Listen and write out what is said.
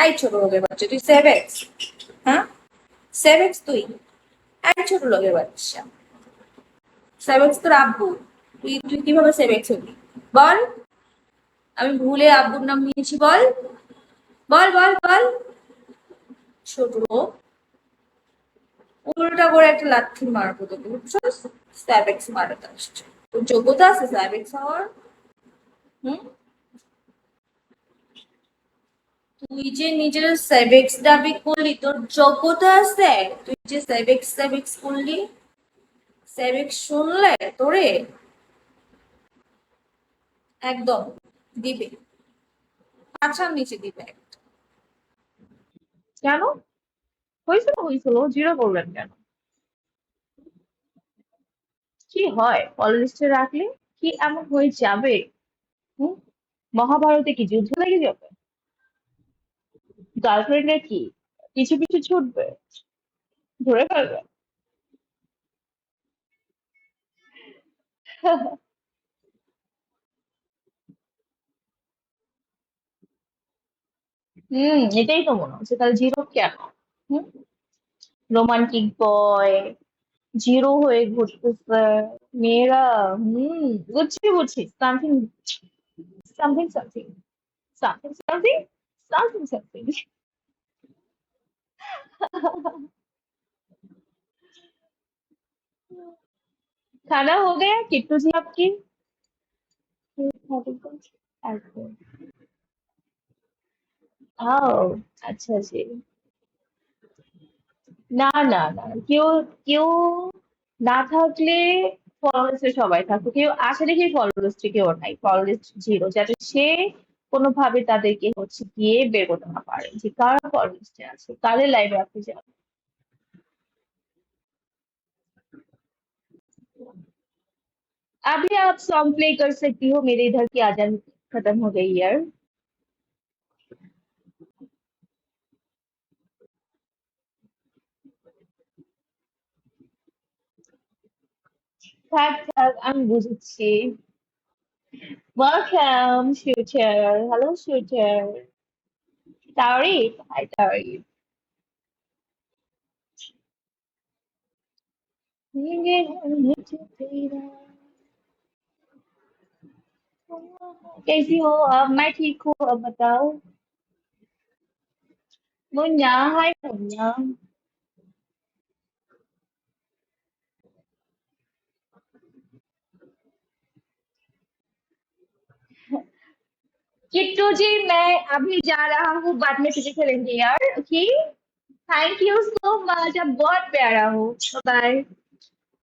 এই ছোট লোকের বাচ্চা, তুই সেভেক্স? হ্যাঁ, সেভেক্স তুই? এই ছোট লোকের বাচ্চা, সেভেক্স তোর আব্বু, তুই তুই কিভাবে সেভেক্স হবি বল? আমি ভুলে আব্বুর নাম নিয়েছি, বল বল বল বল। ছোট লোক, উল্টা করে একটা লাথি মারবো তোকে, বুঝছস? স্যাবেক্স মারাতে আসছে, তোর যোগ্যতা আছে স্যাবেক্স হওয়ার? হুম, তুই যে নিজের সেভেক্স দাবি করলি, তোর যোগ্যতা আছে? তুই যে সেভেক্স সেভেক্স করলি, সেভেক্স শুনলে তোরে একদম দিবে, আচ্ছা নিচে দিবে একটা। কেন? হয়েছিল হয়েছিল, জিরো করবেন কেন? কি হয় কল লিস্টে রাখলে? কি এমন হয়ে যাবে? হুম? মহাভারতে কি যুদ্ধ লেগে যাবে? গার্লফ্রেন্ডের কি পিছু পিছু ছুটবে, ধরে ফেলবে? এটাই তো মনে হচ্ছে, তাহলে জিরো কেন? হুম, রোমান্টিক বয় জিরো হয়ে ঘুরতেছে মেয়েরা। বুঝছি বুঝছি, something something something something something something something. खाना हो गया किट्टू जी आपकी? आओ, अच्छा जी। না না না, কেউ কেউ না থাকলে ফলোলিস্টে সবাই থাকতো, কেউ আসে দেখি ফলোলিস্টে কেউ নাই, ফলোলিস্ট জিরো, যাতে সে কোনোভাবে তাদেরকে হচ্ছে গিয়ে বের করতে না পারে যে কারা ফলোলিস্টে আছে, কাদের লাইভে আপনি যান। अभी आप सॉन्ग प्ले कर सकती हो, मेरे इधर की आजान खत्म हो गई यार। থাক থাক, আমি বুঝেছি। Welcome shooter, hello shooter. Tarif, hi Tarif. कैसी हो अब? मैं ठीक हूँ, अब बताओ। मुन्ना, हाय मुन्ना। किट्टू जी मैं अभी जा रहा हूँ, बाद में फिर खेलेंगे यार, okay? Thank you so much, आप बहुत प्यारा हो। बाय।